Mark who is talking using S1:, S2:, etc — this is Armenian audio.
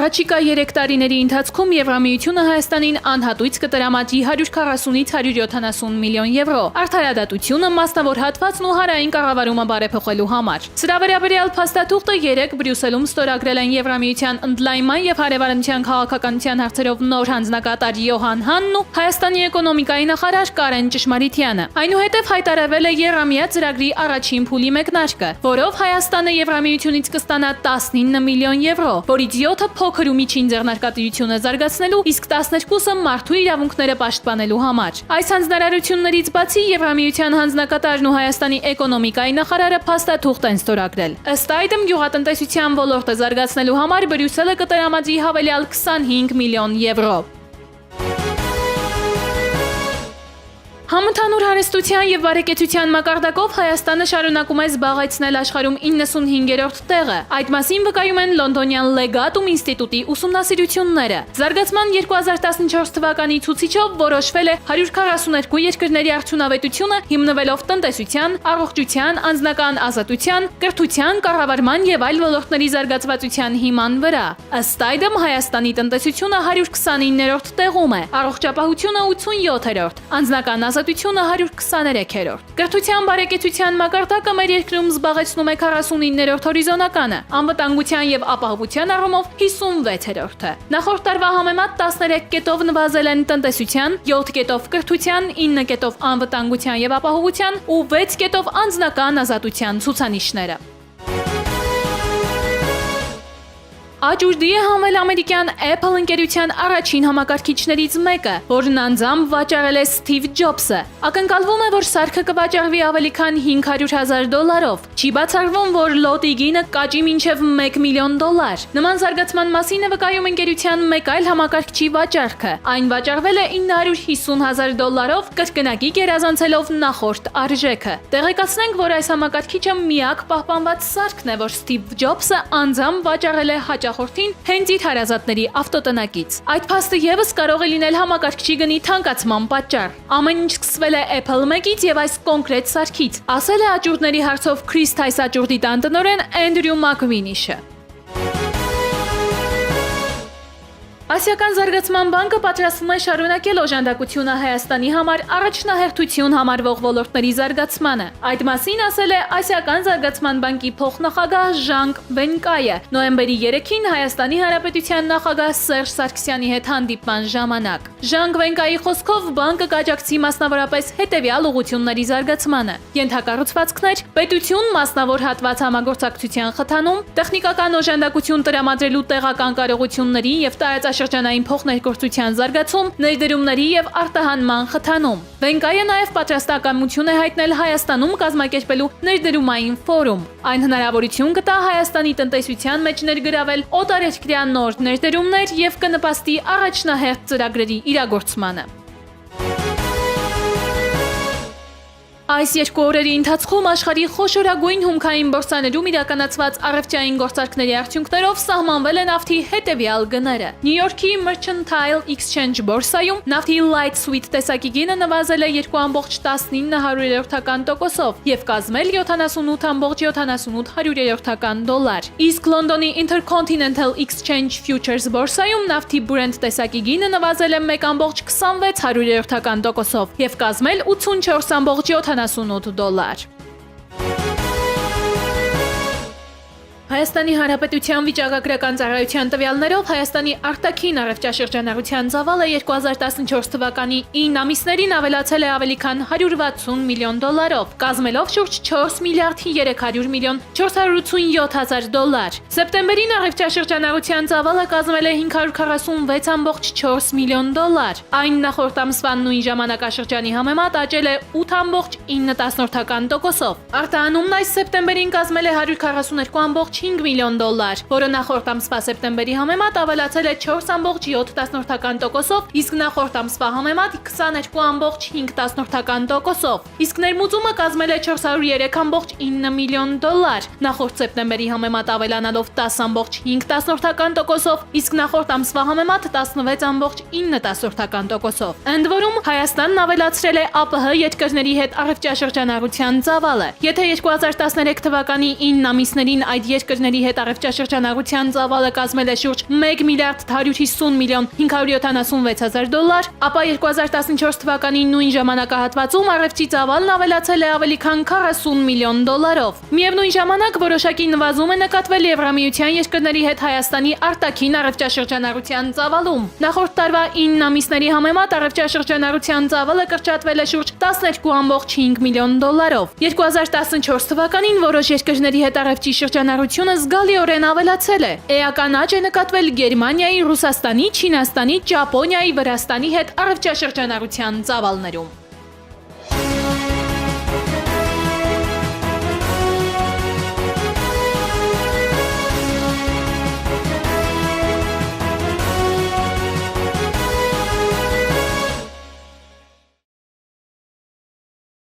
S1: Առաջիկա 3 տարիների ընթացքում Եվրամիությունը Հայաստանին անհատույց կտրամադրի 140-ից 170 միլիոն եվրո արդարադատությունը, մասնավոր հատվածն ու հարային կառավարումը բարեփոխելու համար։ Սրա վերաբերյալ փաստաթուղթը 3 Բրյուսելում ստորագրել են Եվրամիության ընդլայնման եւ հարևանության քաղաքականության հարցերով նոր հանձնակատար Յոհան Հանն ու Հայաստանի էկոնոմիկայի նախարար Կարեն Ճշմարիտյանը։ Այնուհետև հայտարարվել է Եվրամիա ծրագրի առաջին փուլի մեկնարկը, որով Հայաստանը Եվրամիությունից կստանա 19 միլիոն եվրո, որից 7-ը փոքր ու միջին ձեռնարկատիրությունը զարգացնելու, իսկ 12-ը մարդու իրավունքները պաշտպանելու համար։ Այս հանձնարարություններից բացի Եվրամիության հանձնակատարն ու Հայաստանի էկոնոմիկայի նախարարը փաստաթուղթ են ստորագրել։ Ըստ այդմ գյուղատնտեսության ոլորտը զարգացնելու համար Բրյուսելը կտրամադրի հավելյալ 25 միլիոն եվրո։ Համընդհանուր հարստության եւ բարեկեցության մակարդակով Հայաստանը շարունակում է զբաղեցնել աշխարհում 95-րդ տեղը։ Այդ մասին վկայում են լոնդոնյան Լեգատում ինստիտուտի ուսումնասիրությունները։ Զարգացման 2014 թվականի ցուցիչով որոշվել է 142 երկրների արդյունավետությունը հիմնվելով տնտեսության, առողջության, անձնական ազատության, կրթության, կառավարման եւ այլ ոլորտների զարգացվածության հիման վրա։ Ըստ այդմ Հայաստանի տնտեսությունը 129-րդ տեղում է, առողջապահությունը 87-րդ, անձնական ազատությունը 123-րդ։ Կրթության բարեկեցության մակարդակը մեր երկրում զբաղեցնում է 49-րդ հորիզոնականը, անվտանգության եւ ապահովության առումով 56-րդը։ Նախորդ տարվա համեմատ 13 կետով նվազել են տնտեսության, 7 կետով կրթության, 9 կետով անվտանգության եւ ապահովության ու 6 կետով անձնական ազատության ցուցանիշները։ Աճուրդի է հանվել ամերիկյան Apple ընկերության առաջին համակարգիչներից մեկը, որն անձամբ վաճառել է Սթիվ Ջոբսը։ Ակնկալվում է, որ սարքը կվաճառվի ավելի քան $500,000։ Չի բացառվում, որ լոտի գինը կաճի մինչև $1 միլիոն։ Նման զարգացման մասին է վկայում ընկերության մեկ այլ համակարգչի վաճառքը։ Այն վաճառվել է $950,000, կրկնակի գերազանցելով նախորդ արժեքը։ Տեղեկացնենք, որ այս համակարգիչը միակ պահպանված սարքն է, որ Սթիվ Ջոբսը անձամբ վաճառել է հաճախորդին հենց իր հարազատների ավտոտնակից։ Այդ փաստը եւս կարող է լինել համակարգչի գնի թանկացման պատճառ։ Ամեն ինչ սկսվել է Apple 1-ից եւ այս կոնկրետ սարքից, ասել է աճուրդների հարցով Chris Tice աճուրդի տնօրեն Andrew McWinish-ը։ Ասիական զարգացման բանկը պատրաստվում է շարունակել օժանդակությունը Հայաստանի համար առաջնահերթություն համարվող ոլորտների զարգացմանը։ Այդ մասին ասել է Ասիական զարգացման բանկի փոխնախագահ Ժանգ Վենկայը նոյեմբերի 3-ին Հայաստանի Հանրապետության նախագահ Սերժ Սարգսյանի հետ հանդիպման ժամանակ։ Ժանգ Վենկայի խոսքով բանկը կաջակցի մասնավորապես հետևյալ ուղղությունների զարգացմանը՝ ենթակառուցվածքներ, պետություն, մասնավոր հատված համագործակցության խթանում, տեխնիկական օժանդակություն տրամադրելու տեղական կարողությունների եւ տարածաշրջանային փոխներգործության զարգացում, ներդրումների եւ արտահանման խթանում։ Վենկայը նաեւ պատրաստակամություն է հայտնել Հայաստանում կազմակերպելու ներդրումային ֆորում։ Այն հնարավորություն կտա Հայաստանի տնտեսության մեջ ներգրավել օտարերկրյա նոր ներդրումներ եւ կնպաստի առաջնահերթ ծրագրերի իրագործմանը։ Այս 2 օրերի ընթացքում աշխարհի խոշորագույն հումքային բորսաներում իրականացված առևտրային գործարքների արդյունքներով սահմանվել է նավթի հետևյալ գները։ Նյու Յորքի Mercantile Exchange բորսայում նավթի Light Sweet տեսակի գինը նվազել է 2.19%-ով եւ կազմել $78.78, իսկ Լոնդոնի Intercontinental Exchange Futures բորսայում նավթի Brent տեսակի գինը նվազել է 1.26%-ով եւ կազմել $84.78։ Հայաստանի Հանրապետության վիճակագրական ծառայության տվյալներով Հայաստանի արտաքին առևտրաշրջանառության ծավալը 2014 թվականի 9 ամիսներին ավելացել է ավելի քան $160 միլիոն, կազմելով շուրջ 4 միլիարդ 300 միլիոն 487 հազար դոլար։ Սեպտեմբերին առևտրաշրջանառության ծավալը կազմել է $546.4 միլիոն։ Այն նախորդ ամսվա նույն ժամանակաշրջանի համեմատ աճել է 8.9%-ով։ Արտահանումն այս սեպտեմբերին կազմել է $142.5 միլիոն, որը նախորդ ամսվա սեպտեմբերի համեմատ ավելացել է 4.7%-ով, իսկ նախորդ ամսվա համեմատ 22.5%-ով։ Իսկ ներմուծումը կազմել է $403.9 միլիոն, նախորդ սեպտեմբերի համեմատ ավելանալով 10.5%-ով, իսկ նախորդ ամսվա համեմատ 16.9%-ով։ Ընդ որում Հայաստանն ավելացրել է ԱՊՀ երկրների հետ առևտրաշրջանառության ծավալը։ Եթե 2013 թվականի 9 ամիսներին այդ երկրները երկրների հետ առևտրաշրջանառության ծավալը կազմել է շուրջ 1 միլիարդ 150 միլիոն 576 հազար դոլար, ապա 2014 թվականի նույն ժամանակահատվածում առևտրի ծավալն ավելացել է ավելի քան 40 միլիոն դոլարով։ Միևնույն ժամանակ որոշակի նվազում է նկատվել Եվրամիության երկրների հետ Հայաստանի արտաքին առևտրաշրջանառության ծավալում։ Նախորդ տարվա 9 ամիսների համեմատ առևտրաշրջանառության ծավալը կրճատվել է շուրջ 12.5 միլիոն դոլարով։ 2014 թվականին որոշ երկրների հետ առևտրի շրջանառությունը զգալիորեն ավելացել է։ Էական աճ է նկատվել Գերմանիայի, Ռուսաստանի, Չինաստանի, Ճապոնիայի, Վրաստանի հետ առևտրաշրջանառության ծավալներում։